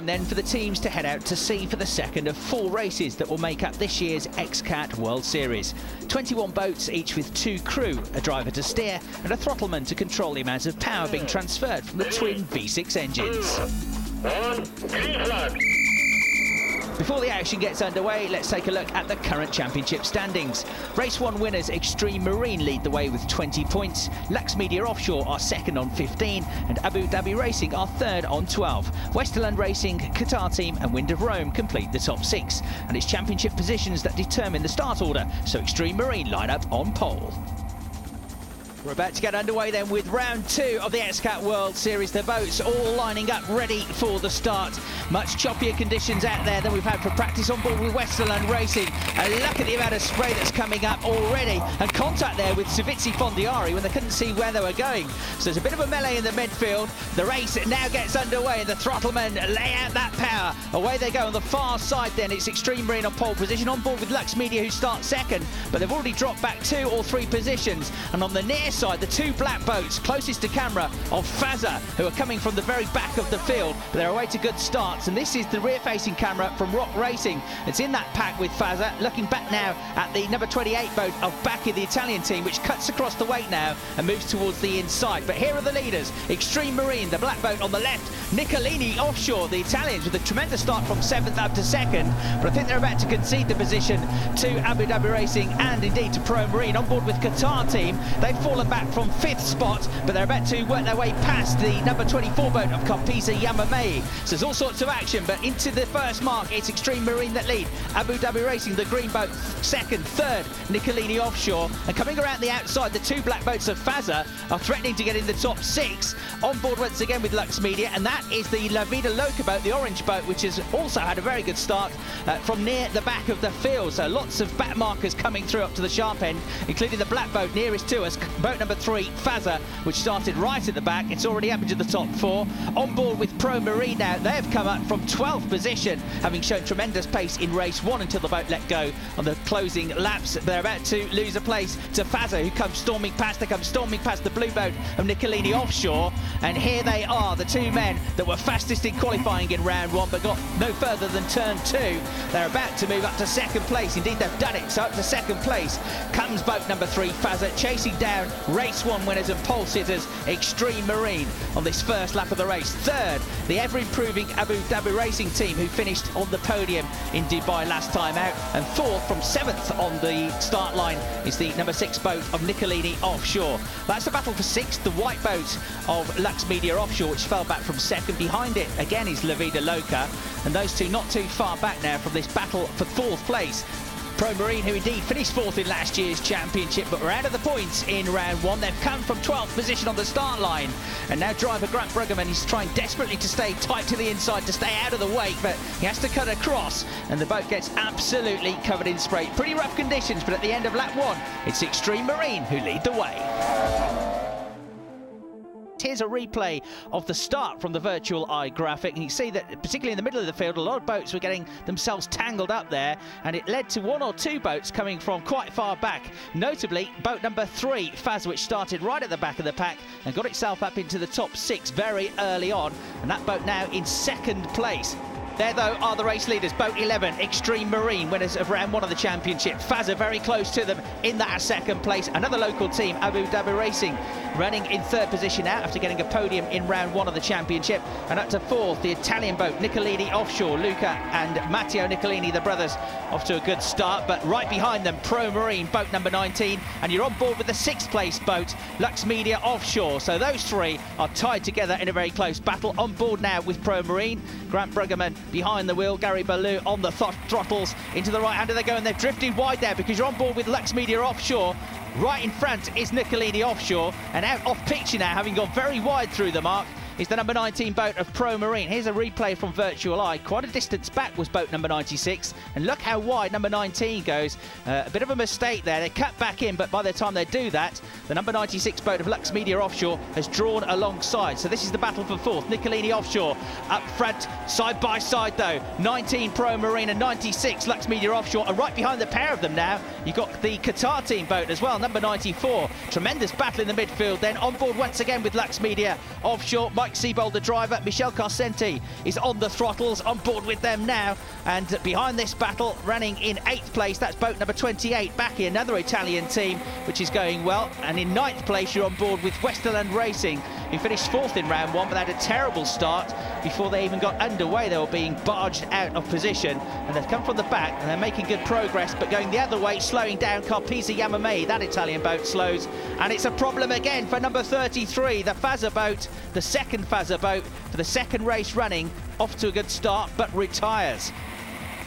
time then for the teams to head out to sea for the second of 4 races that will make up this year's XCAT World Series. 21 boats, each with 2 crew, a driver to steer and a throttleman to control the amount of power being transferred from the twin V6 engines. Green flag. Before the action gets underway, let's take a look at the current championship standings. Race 1 winners Extreme Marine lead the way with 20 points. Lux Media Offshore are second on 15 and Abu Dhabi Racing are third on 12. Westerland Racing, Qatar Team and Wind of Rome complete the top 6. And it's championship positions that determine the start order, so Extreme Marine line up on pole. We're about to get underway then with round 2 of the XCAT World Series. The boats all lining up ready for the start. Much choppier conditions out there than we've had for practice on board with Westerland Racing. And look at the amount of spray that's coming up already. And contact there with Savitsi Fondiari when they couldn't see where they were going. So there's a bit of a melee in the midfield. The race now gets underway and the throttlemen lay out that power. Away they go on the far side then. It's Extreme Marine on pole position on board with Lux Media, who start second. But they've already dropped back 2 or 3 positions. And on the near side, the 2 black boats closest to camera of Fazza, who are coming from the very back of the field, but they're away to good starts. And this is the rear-facing camera from Rock Racing. It's in that pack with Fazza, looking back now at the number 28 boat of Bacchi, the Italian team, which cuts across the wake now and moves towards the inside. But here are the leaders: Extreme Marine, the black boat on the left, Nicolini Offshore, the Italians, with a tremendous start from 7th up to 2nd. But I think they're about to concede the position to Abu Dhabi Racing and indeed to Pro Marine. On board with Qatar Team, they've fallen back from 5th spot, but they're about to work their way past the number 24 boat of Kopisa Yamamei. So there's all sorts of action, but into the first mark, it's Extreme Marine that lead. Abu Dhabi Racing, the green boat, second, third, Nicolini Offshore. And coming around the outside, the 2 black boats of Fazza are threatening to get in the top 6. On board once again with Lux Media, and that is the La Vida Loca boat, the orange boat, which has also had a very good start from near the back of the field. So lots of back markers coming through up to the sharp end, including the black boat nearest to us, boat number 3, Fazza, which started right at the back. It's already up into the top 4. On board with Pro Marine now, they have come up from 12th position, having shown tremendous pace in race 1 until the boat let go on the closing laps. They're about to lose a place to Fazza, who comes storming past. They come storming past the blue boat of Nicolini Offshore, and here they are, the 2 men that were fastest in qualifying in round 1 but got no further than turn 2. They're about to move up to 2nd place. Indeed, they've done it. So up to 2nd place comes boat number 3, Fazza, chasing down race 1 winners and pole sitters Extreme Marine on this first lap of the race. Third, the ever-improving Abu Dhabi Racing team, who finished on the podium in Dubai last time out. And 4th from 7th on the start line is the number 6 boat of Nicolini Offshore. That's the battle for 6th, the white boat of Lux Media Offshore, which fell back from 2nd. Behind it again is La Vida Loca, and those 2 not too far back now from this battle for 4th place. Pro Marine, who indeed finished 4th in last year's championship, but were out of the points in round 1. They've come from 12th position on the start line, and now driver Grant Bruggeman is trying desperately to stay tight to the inside to stay out of the wake, but he has to cut across, and the boat gets absolutely covered in spray. Pretty rough conditions, but at the end of lap 1, it's Extreme Marine who lead the way. Here's a replay of the start from the virtual eye graphic, and you can see that particularly in the middle of the field, a lot of boats were getting themselves tangled up there, and it led to 1 or 2 boats coming from quite far back. Notably, boat number 3, Faz, which started right at the back of the pack and got itself up into the top 6 very early on, and that boat now in 2nd place. There, though, are the race leaders. Boat 11, Extreme Marine, winners of round 1 of the championship. Fazza very close to them in that 2nd place. Another local team, Abu Dhabi Racing, running in 3rd position now after getting a podium in round 1 of the championship. And up to 4th, the Italian boat, Nicolini Offshore. Luca and Matteo Nicolini, the brothers, off to a good start. But right behind them, Pro Marine, boat number 19. And you're on board with the 6th place boat, Lux Media Offshore. So those 3 are tied together in a very close battle. On board now with Pro Marine, Grant Bruggeman behind the wheel, Gary Ballou on the throttles. Into the right hander they go, and they've drifted wide there because you're on board with Lux Media Offshore. Right in front is Nicolini Offshore, and out off picture now, having gone very wide through the mark, is the number 19 boat of Pro Marine. Here's a replay from Virtual Eye. Quite a distance back was boat number 96, and look how wide number 19 goes. A bit of a mistake there. They cut back in, but by the time they do that, the number 96 boat of Lux Media Offshore has drawn alongside. So this is the battle for 4th. Nicolini Offshore up front, side by side though. 19 Pro Marine and 96 Lux Media Offshore, and right behind the pair of them now, you've got the Qatar team boat as well, number 94. Tremendous battle in the midfield then. On board once again with Lux Media Offshore. Mike Mike Seabold, the driver. Michel Carcenti is on the throttles, on board with them now. And behind this battle, running in 8th place, that's boat number 28, Bacchi, another Italian team, which is going well. And in 9th place, you're on board with Westerland Racing, who finished 4th in round 1, but they had a terrible start before they even got underway. They were being barged out of position, and they've come from the back, and they're making good progress, but going the other way, slowing down. Carpisi Yamamei, that Italian boat, slows, and it's a problem again for number 33, the Fazza boat, the second Fazza boat for the second race running, off to a good start, but retires.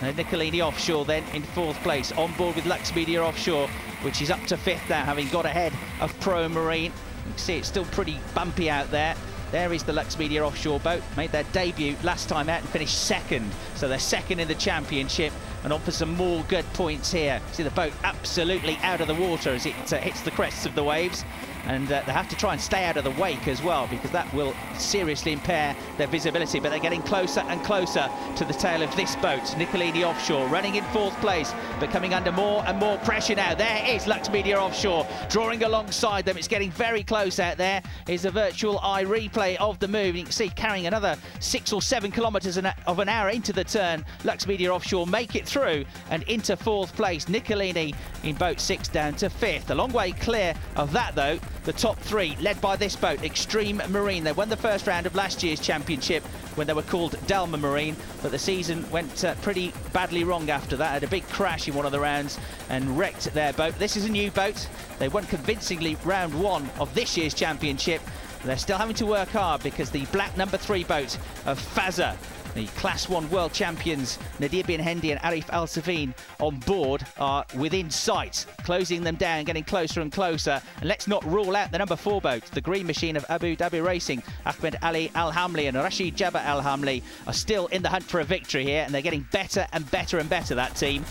And Nicolini Offshore then in 4th place, on board with Lux Media Offshore, which is up to 5th now, having got ahead of Pro Marine. You can see it's still pretty bumpy out there. There is the Lux Media Offshore boat, made their debut last time out and finished 2nd. So they're 2nd in the championship and on for some more good points here. See the boat absolutely out of the water as it hits the crests of the waves. And they have to try and stay out of the wake as well, because that will seriously impair their visibility. But they're getting closer and closer to the tail of this boat. Nicolini Offshore running in 4th place, but coming under more and more pressure now. There is Lux Media Offshore drawing alongside them. It's getting very close out there. Is a virtual eye replay of the move. You can see carrying another 6 or 7 kilometres of an hour into the turn. Lux Media Offshore make it through and into 4th place. Nicolini in boat 6 down to 5th. A long way clear of that though. The top 3 led by this boat, Extreme Marine. They won the first round of last year's championship when they were called Dalma Marine, but the season went pretty badly wrong after that. Had a big crash in one of the rounds and wrecked their boat. This is a new boat. They won convincingly round 1 of this year's championship. They're still having to work hard because the black number 3 boat of Fazza, the Class 1 world champions Nadir Bin Hendi and Arif Al Safin on board, are within sight, closing them down, getting closer and closer. And let's not rule out the number 4 boat, the Green Machine of Abu Dhabi Racing. Ahmed Ali Al Hamli and Rashid Jabba Al Hamli are still in the hunt for a victory here, and they're getting better and better and better, that team.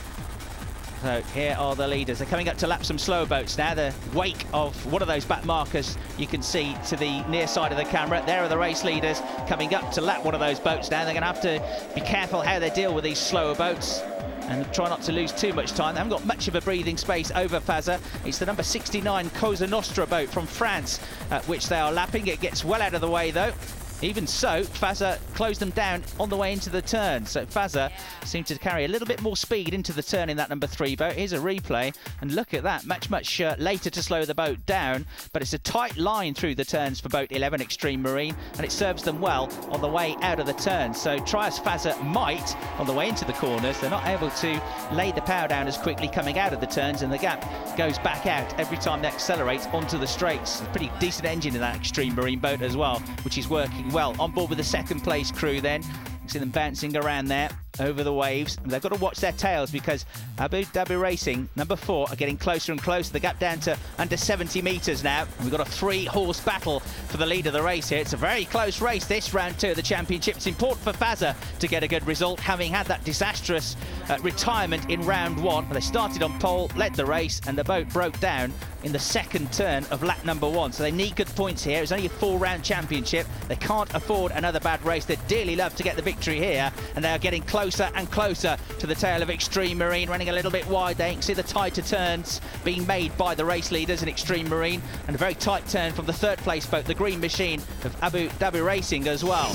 So here are the leaders. They're coming up to lap some slower boats now. The wake of one of those back markers you can see to the near side of the camera. There are the race leaders coming up to lap one of those boats now. They're going to have to be careful how they deal with these slower boats and try not to lose too much time. They haven't got much of a breathing space over Fazza. It's the number 69 Cosa Nostra boat from France, which they are lapping. It gets well out of the way though. Even so, Fazza closed them down on the way into the turn. So Fazza seemed to carry a little bit more speed into the turn in that number 3 boat. Here's a replay, and look at that, much later to slow the boat down. But it's a tight line through the turns for boat 11, Extreme Marine, and it serves them well on the way out of the turn. So try as Fazza might on the way into the corners, they're not able to lay the power down as quickly coming out of the turns, and the gap goes back out every time they accelerate onto the straights. A pretty decent engine in that Extreme Marine boat as well, which is working well. On board with the 2nd place crew then. You see them bouncing around there over the waves. And they've got to watch their tails because Abu Dhabi Racing, number 4, are getting closer and closer. The gap down to under 70 metres now. And we've got a 3-horse battle for the lead of the race here. It's a very close race, this round 2 of the championship. It's important for Fazza to get a good result, having had that disastrous retirement in round 1. They started on pole, led the race, and the boat broke down in the 2nd turn of lap number 1. So they need good points here. It's only a 4-round championship. They can't afford another bad race. They'd dearly love to get the victory here, and they are getting closer and closer to the tail of Extreme Marine, running a little bit wide. They can see the tighter turns being made by the race leaders in Extreme Marine, and a very tight turn from the 3rd place boat, the Green Machine of Abu Dhabi Racing as well.